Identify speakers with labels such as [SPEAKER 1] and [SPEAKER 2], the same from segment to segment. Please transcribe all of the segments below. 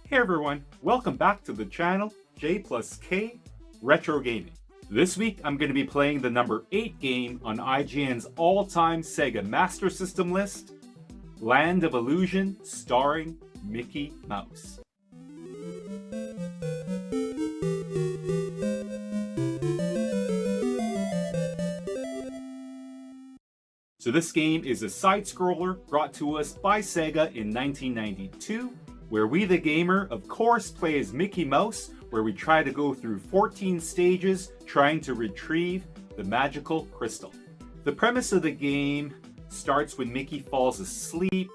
[SPEAKER 1] Hey everyone, welcome back to the channel J+K Retro Gaming. This week I'm going to be playing the number 8 game on IGN's all-time Sega Master System list, Land of Illusion starring Mickey Mouse. So this game is a side-scroller brought to us by Sega in 1992, where we the gamer, of course, play as Mickey Mouse, where we try to go through 14 stages trying to retrieve the magical crystal. The premise of the game starts when Mickey falls asleep.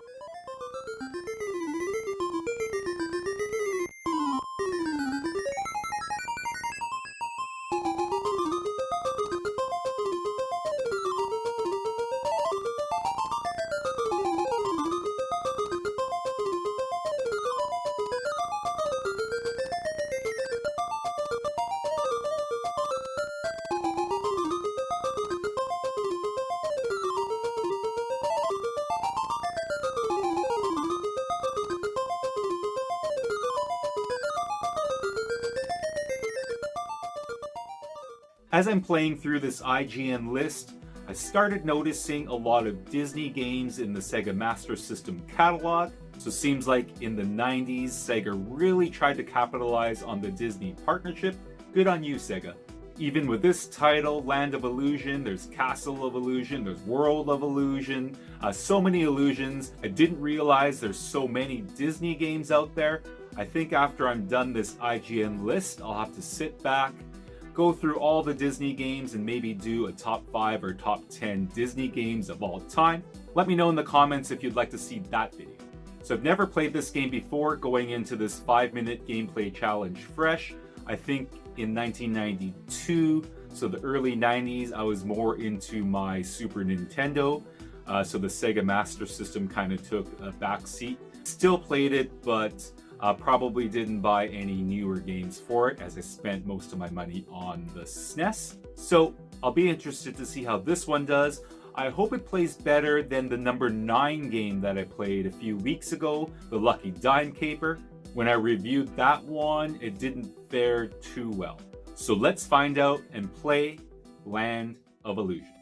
[SPEAKER 1] As I'm playing through this IGN list, I started noticing a lot of Disney games in the Sega Master System catalog. So it seems like in the 90s, Sega really tried to capitalize on the Disney partnership. Good on you, Sega. Even with this title, Land of Illusion, there's Castle of Illusion, there's World of Illusion, so many illusions. I didn't realize there's so many Disney games out there. I think after I'm done this IGN list, I'll have to sit back, go through all the Disney games and maybe do a top 5 or top 10 Disney games of all time. Let me know in the comments if you'd like to see that video. So I've never played this game before, going into this 5-minute gameplay challenge fresh. I think in 1992, so the early 90s, I was more into my Super Nintendo. So the Sega Master System kind of took a back seat. Still played it, but probably didn't buy any newer games for it as I spent most of my money on the SNES. So I'll be interested to see how this one does. I hope it plays better than the number 9 game that I played a few weeks ago, the Lucky Dime Caper. When I reviewed that one, it didn't fare too well. So let's find out and play Land of Illusion.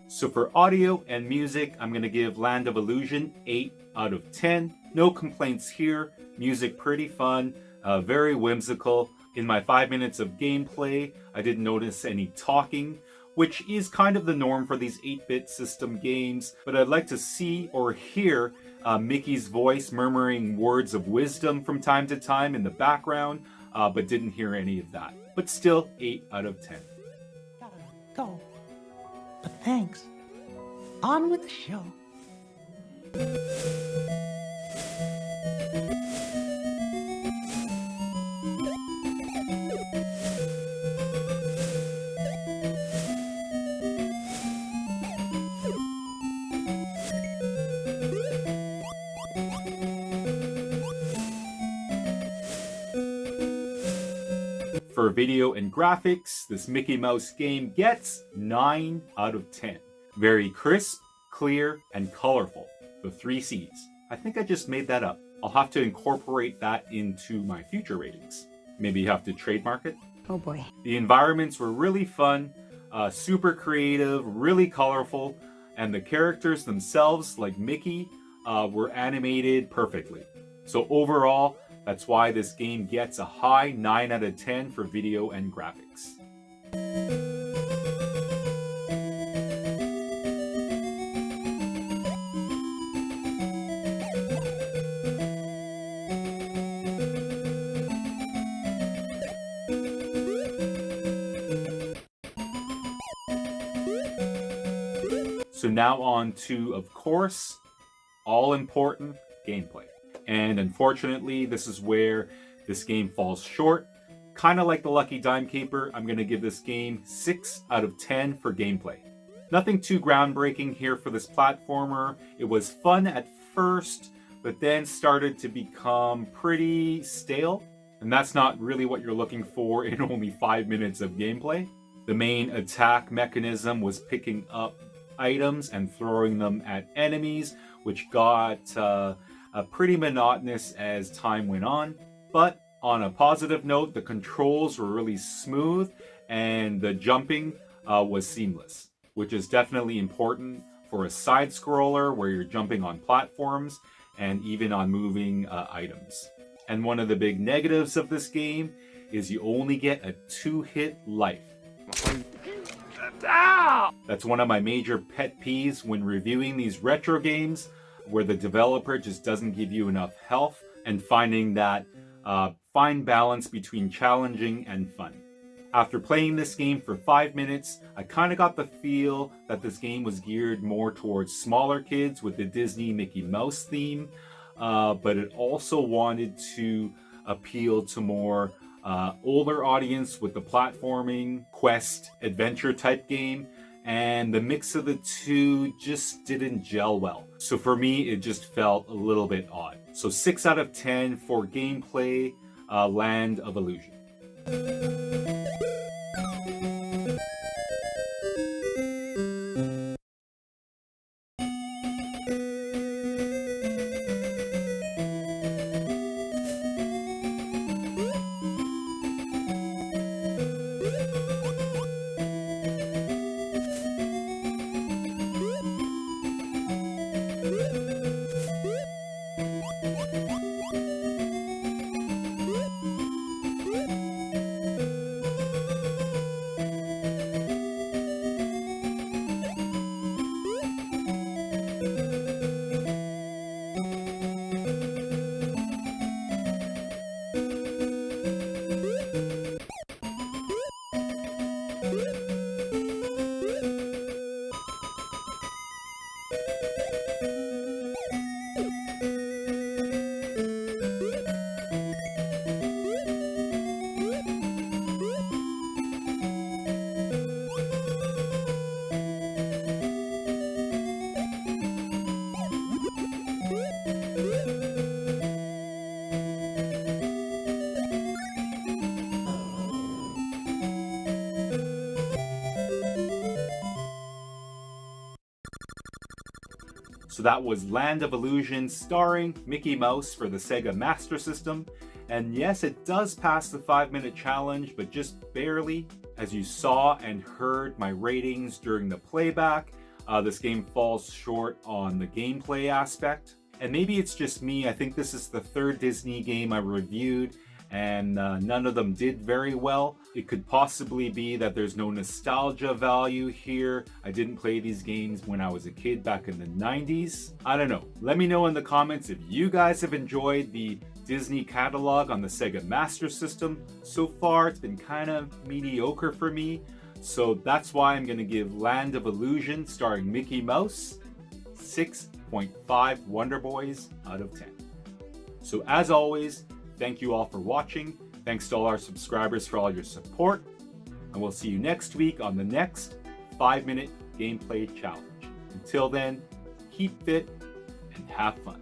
[SPEAKER 1] So for audio and music, I'm going to give Land of Illusion 8 out of 10. No complaints here. Music pretty fun, very whimsical. In my 5 minutes of gameplay, I didn't notice any talking, which is kind of the norm for these 8-bit system games. But I'd like to see or hear Mickey's voice murmuring words of wisdom from time to time in the background, but didn't hear any of that. But still 8 out of 10.
[SPEAKER 2] Gotta go. But thanks. On with the show.
[SPEAKER 1] For video and graphics, this Mickey Mouse game gets 9 out of 10. Very crisp, clear, and colorful. The 3 C's. I think I just made that up. I'll have to incorporate that into my future ratings. Maybe you have to trademark it.
[SPEAKER 2] Oh boy.
[SPEAKER 1] The environments were really fun, super creative, really colorful, and the characters themselves, like Mickey, were animated perfectly. So overall, that's why this game gets a high 9 out of 10 for video and graphics. So now on to, of course, all important gameplay. And unfortunately, this is where this game falls short. Kind of like the Lucky Dime Caper, I'm going to give this game 6 out of 10 for gameplay. Nothing too groundbreaking here for this platformer. It was fun at first, but then started to become pretty stale. And that's not really what you're looking for in only 5 minutes of gameplay. The main attack mechanism was picking up items and throwing them at enemies, which got pretty monotonous as time went on. But on a positive note, the controls were really smooth and the jumping was seamless, which is definitely important for a side scroller where you're jumping on platforms and even on moving items. And one of the big negatives of this game is you only get a 2-hit life. That's one of my major pet peeves when reviewing these retro games, where the developer just doesn't give you enough health, and finding that fine balance between challenging and fun. After playing this game for 5 minutes, I kind of got the feel that this game was geared more towards smaller kids with the Disney Mickey Mouse theme, but it also wanted to appeal to more older audience with the platforming, quest, adventure type game, and the mix of the two just didn't gel well. So for me, it just felt a little bit odd. So 6 out of 10 for gameplay, Land of Illusion. So that was Land of Illusion starring Mickey Mouse for the Sega Master System. And yes, it does pass the 5-minute challenge, but just barely. As you saw and heard my ratings during the playback, this game falls short on the gameplay aspect. And maybe it's just me, I think this is the 3rd Disney game I reviewed, and none of them did very well. It could possibly be that there's no nostalgia value here. I didn't play these games when I was a kid back in the 90s. I don't know. Let me know in the comments if you guys have enjoyed the Disney catalog on the Sega Master System. So far, it's been kind of mediocre for me. So that's why I'm going to give Land of Illusion starring Mickey Mouse 6.5 Wonder Boys out of 10. So as always, thank you all for watching. Thanks to all our subscribers for all your support. And we'll see you next week on the next 5-minute gameplay challenge. Until then, keep fit and have fun.